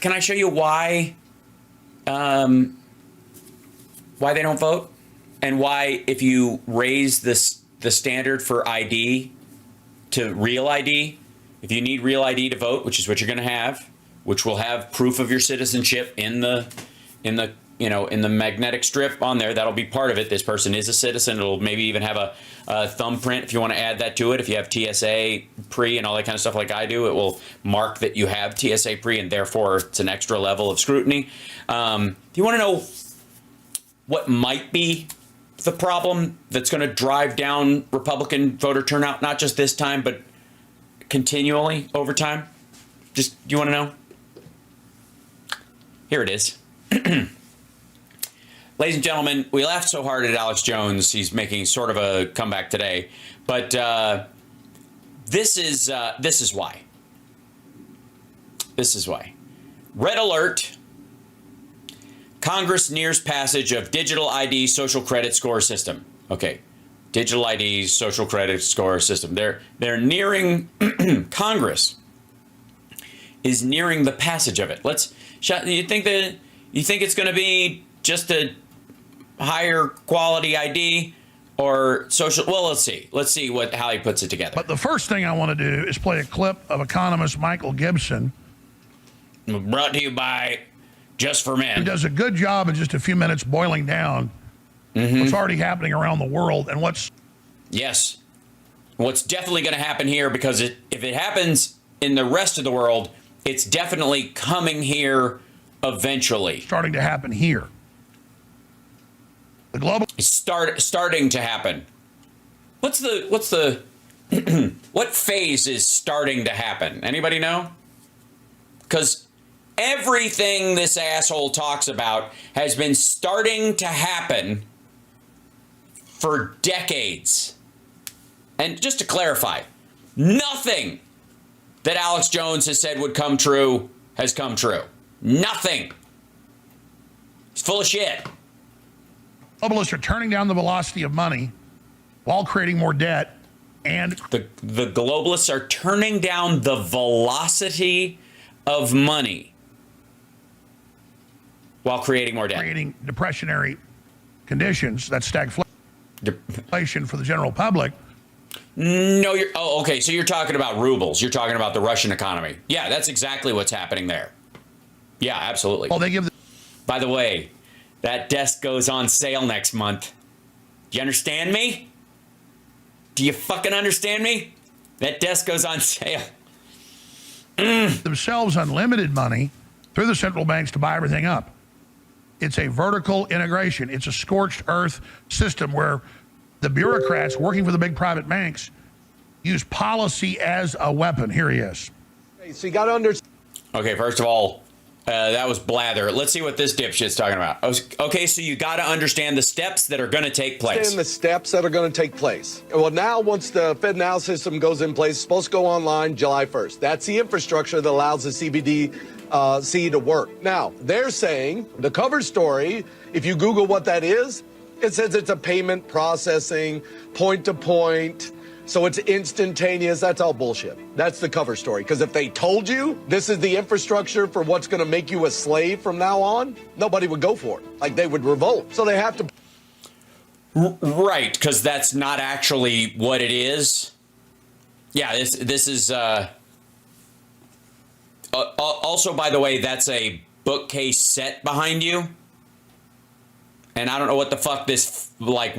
Can I show you why they don't vote? And why, if you raise the standard for ID to real ID, if you need real ID to vote, which is what you're going to have, which will have proof of your citizenship in the magnetic strip on there, that'll be part of it. This person is a citizen. It'll maybe even have a thumbprint if you want to add that to it. If you have TSA pre and all that kind of stuff like I do, it will mark that you have TSA pre, and therefore it's an extra level of scrutiny. Do you want to know what might be the problem that's going to drive down Republican voter turnout, not just this time, but continually over time? Do you want to know? Here it is. Ladies and gentlemen, we laughed so hard at Alex Jones. He's making sort of a comeback today, but this is why. This is why. Red alert. Congress nears passage of digital ID social credit score system. Okay, digital ID social credit score system. They're nearing. Congress is nearing the passage of it. You think it's going to be just a higher quality ID or social? Well, let's see. Let's see how he puts it together. But the first thing I want to do is play a clip of economist Michael Gibson. Brought to you by Just for Men. He does a good job in just a few minutes boiling down what's already happening around the world and what's... Yes. What's definitely going to happen here, because if it happens in the rest of the world, it's definitely coming here eventually. Starting to happen here. The global... It's starting to happen. What's the what phase is starting to happen? Anybody know? Because everything this asshole talks about has been starting to happen for decades. And just to clarify, nothing that Alex Jones has said would come true has come true. Nothing. He's full of shit. Globalists are turning down the velocity of money while creating more debt, and the globalists are turning down the velocity of money while creating more debt. Creating depressionary conditions that stagflation for the general public. No, okay, so you're talking about rubles. You're talking about the Russian economy. Yeah, that's exactly what's happening there. Yeah, absolutely. Well, they give By the way, that desk goes on sale next month. Do you understand me? Do you fucking understand me? That desk goes on sale. themselves unlimited money through the central banks to buy everything up. It's a vertical integration. It's a scorched earth system where the bureaucrats working for the big private banks use policy as a weapon. Here he is. So you got to understand. Okay, first of all, that was blather. Let's see what this dipshit's talking about. Okay, so you got to understand the steps that are going to take place. Understand the steps that are going to take place. Well, now once the FedNow system goes in place, it's supposed to go online July 1st. That's the infrastructure that allows the CBDC to work. Now, they're saying the cover story, if you Google what that is, it says it's a payment processing, point-to-point, so it's instantaneous. That's all bullshit. That's the cover story. Because if they told you this is the infrastructure for what's going to make you a slave from now on, nobody would go for it. Like, they would revolt. So they have to... Right, because that's not actually what it is. Yeah, this is... also, by the way, that's a bookcase set behind you. And I don't know what the fuck this, like,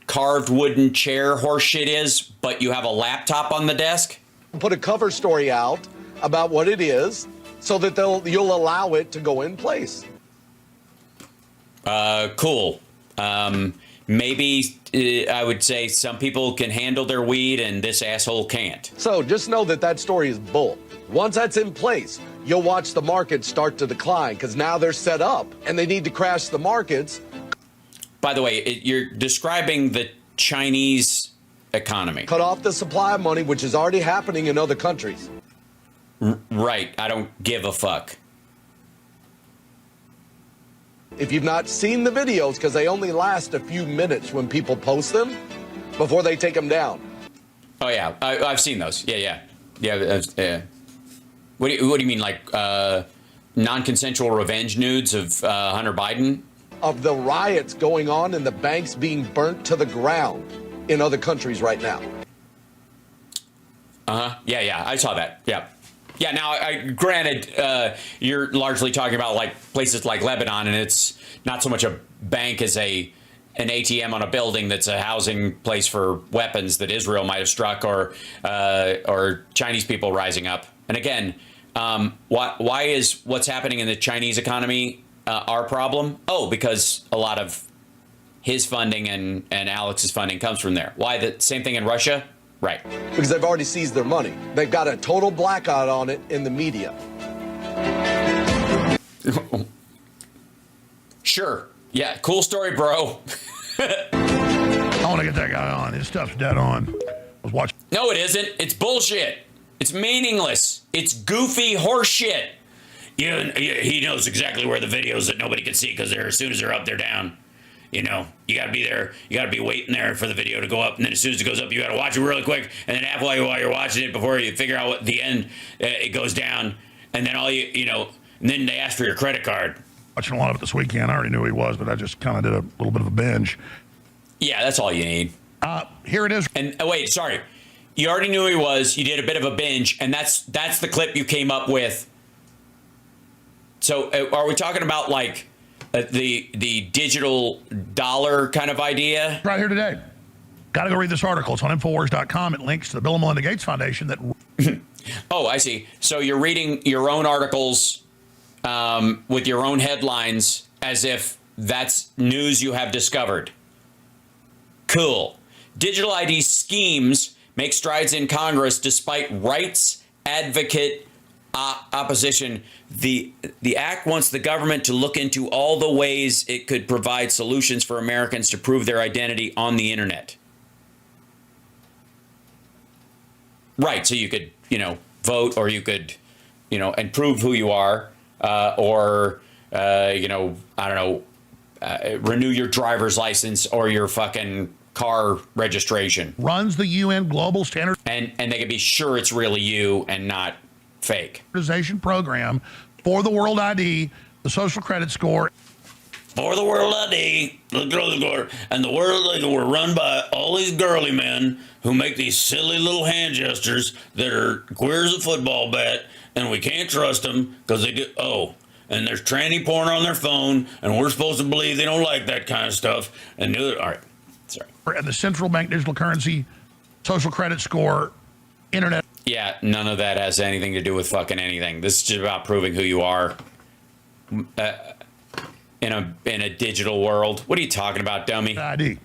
carved wooden chair horse shit is, but you have a laptop on the desk? Put a cover story out about what it is so that you'll allow it to go in place. Cool. Maybe I would say some people can handle their weed and this asshole can't. So just know that that story is bull. Once that's in place, you'll watch the markets start to decline because now they're set up and they need to crash the markets. By the way, you're describing the Chinese economy. Cut off the supply of money, which is already happening in other countries. Right. I don't give a fuck. If you've not seen the videos, because they only last a few minutes when people post them before they take them down. Oh, yeah. I've seen those. Yeah. What do you mean, like non-consensual revenge nudes of Hunter Biden. Of the riots going on and the banks being burnt to the ground in other countries right now. Yeah, I saw that. Yeah. Now, granted, you're largely talking about like places like Lebanon, and it's not so much a bank as an ATM on a building that's a housing place for weapons that Israel might have struck, or Chinese people rising up. And again, why is what's happening in the Chinese economy our problem? Oh, because a lot of his funding and Alex's funding comes from there. Why the same thing in Russia? Right. Because they've already seized their money. They've got a total blackout on it in the media. Sure. Yeah. Cool story, bro. I want to get that guy on. His stuff's dead on. I was watching. No, it isn't. It's bullshit. It's meaningless. It's goofy horseshit. Yeah, he knows exactly where the videos that nobody can see because as soon as they're up, they're down. You know, you got to be there. You got to be waiting there for the video to go up. And then as soon as it goes up, you got to watch it really quick. And then halfway while you're watching it, before you figure out what the end, it goes down. And then and then they ask for your credit card. Watching a lot of it this weekend. I already knew he was, but I just kind of did a little bit of a binge. Yeah, that's all you need. Here it is. And wait, sorry. You already knew he was. You did a bit of a binge. And that's the clip you came up with. So are we talking about like the digital dollar kind of idea? Right here today. Got to go read this article. It's on Infowars.com. It links to the Bill and Melinda Gates Foundation that... Oh, I see. So you're reading your own articles with your own headlines as if that's news you have discovered. Cool. Digital ID schemes make strides in Congress despite rights advocate opposition. The act wants the government to look into all the ways it could provide solutions for Americans to prove their identity on the internet. Right, so you could, vote, or you could, and prove who you are, or I don't know, renew your driver's license or your fucking car registration. Runs the UN Global Standard. And they can be sure it's really you and not fake. Program for the World ID, the social credit score. For the World ID, the credit score, and the World ID were run by all these girly men who make these silly little hand gestures that are queer as a football bat, and we can't trust them because they do. Oh, and there's tranny porn on their phone, and we're supposed to believe they don't like that kind of stuff. And all right, sorry. And the central bank digital currency, social credit score, internet. Yeah, none of that has anything to do with fucking anything. This is just about proving who you are in a digital world. What are you talking about, dummy? ID.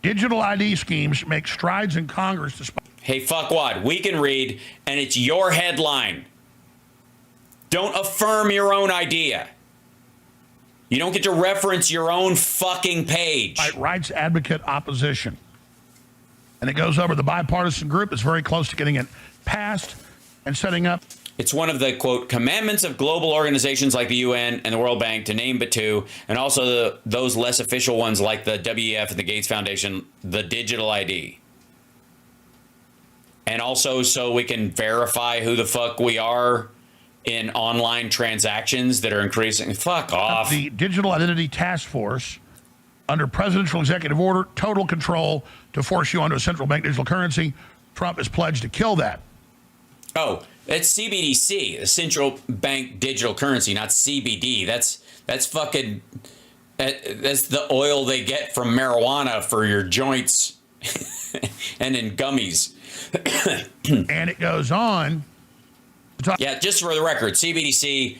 Digital ID schemes make strides in Congress despite... Hey, fuckwad, we can read, and it's your headline. Don't affirm your own idea. You don't get to reference your own fucking page. Rights advocate opposition. And it goes over the bipartisan group is very close to getting it passed and setting up. It's one of the, quote, commandments of global organizations like the UN and the World Bank, to name but two, and also those less official ones like the WEF and the Gates Foundation, the digital ID. And also so we can verify who the fuck we are in online transactions that are increasing. Fuck off. The Digital Identity Task Force, under presidential executive order, total control to force you onto a central bank digital currency. Trump has pledged to kill that. Oh, it's CBDC, the central bank digital currency, not CBD. That's fucking, that's the oil they get from marijuana for your joints and in gummies. And it goes on. Yeah, just for the record, CBDC,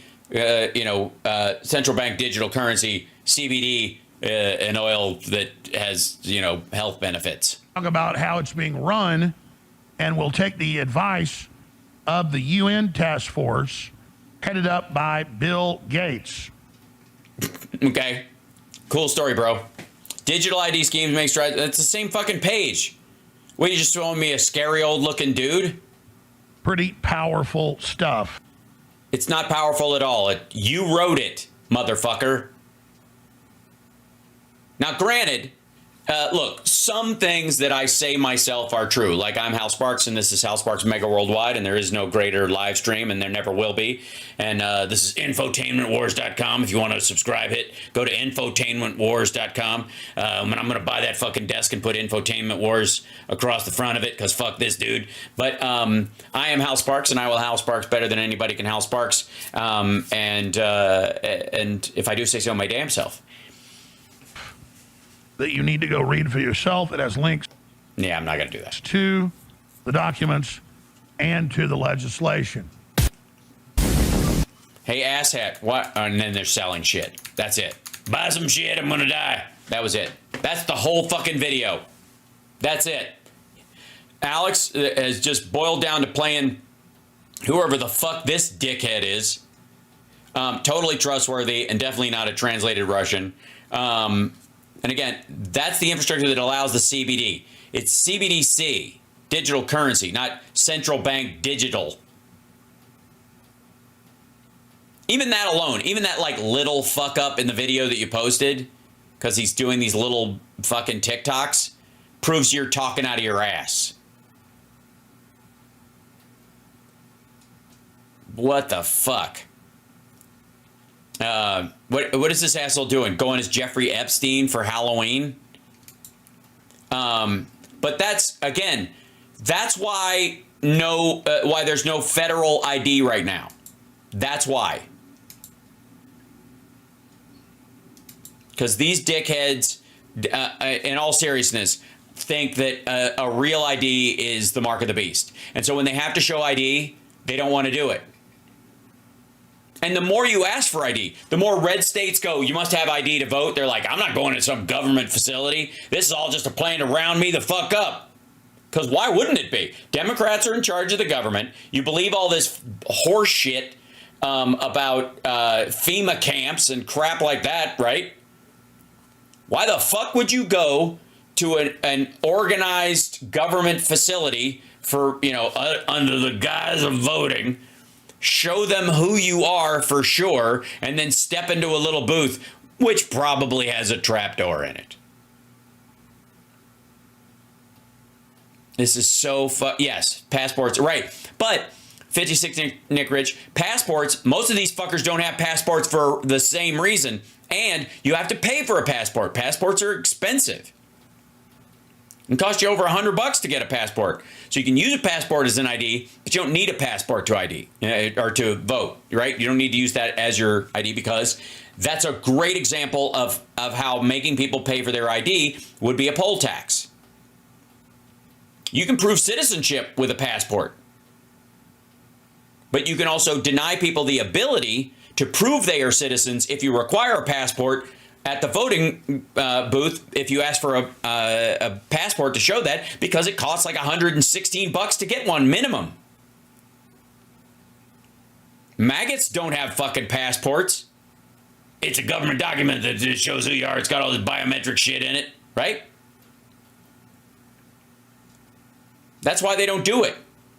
central bank digital currency, CBD, an oil that has, health benefits. Talk about how it's being run, and we'll take the advice of the UN task force headed up by Bill Gates. Okay. Cool story, bro. Digital ID schemes make strides. It's the same fucking page. What, you just throwing me a scary old looking dude? Pretty powerful stuff. It's not powerful at all. You wrote it, motherfucker. Now, granted, look, some things that I say myself are true. Like, I'm Hal Sparks, and this is Hal Sparks Mega Worldwide, and there is no greater live stream, and there never will be. And this is infotainmentwars.com. If you want to subscribe, go to infotainmentwars.com. And I'm going to buy that fucking desk and put Infotainment Wars across the front of it, because fuck this dude. But I am Hal Sparks, and I will Hal Sparks better than anybody can Hal Sparks. And if I do say so, my damn self. That you need to go read for yourself. It has links. Yeah, I'm not going to do that. To the documents and to the legislation. Hey, asshat, what? And then they're selling shit. That's it. Buy some shit, I'm going to die. That was it. That's the whole fucking video. That's it. Alex has just boiled down to playing whoever the fuck this dickhead is. Totally trustworthy and definitely not a translated Russian. And again, that's the infrastructure that allows the CBD. It's CBDC, digital currency, not central bank digital. Even that alone, even that like little fuck up in the video that you posted, because he's doing these little fucking TikToks, proves you're talking out of your ass. What the fuck? What is this asshole doing? Going as Jeffrey Epstein for Halloween? But that's, again, that's why why there's no federal ID right now. That's why. Because these dickheads, in all seriousness, think that a real ID is the mark of the beast. And so when they have to show ID, they don't want to do it. And the more you ask for ID, the more red states go, you must have ID to vote. They're like, I'm not going to some government facility. This is all just a plan to round me the fuck up. Because why wouldn't it be? Democrats are in charge of the government. You believe all this horse shit about FEMA camps and crap like that, right? Why the fuck would you go to an organized government facility for, under the guise of voting, show them who you are for sure, and then step into a little booth, which probably has a trapdoor in it? This is so yes, passports, right. But 56 Nick Rich, passports, most of these fuckers don't have passports for the same reason, and you have to pay for a passport. Passports are expensive. It costs you over $100 to get a passport. So you can use a passport as an ID, but you don't need a passport to ID or to vote, right? You don't need to use that as your ID, because that's a great example of how making people pay for their ID would be a poll tax. You can prove citizenship with a passport, but you can also deny people the ability to prove they are citizens if you require a passport at the voting booth, if you ask for a passport to show that, because it costs like $116 to get one minimum. Maggots don't have fucking passports. It's a government document that just shows who you are. It's got all this biometric shit in it, right? That's why they don't do it.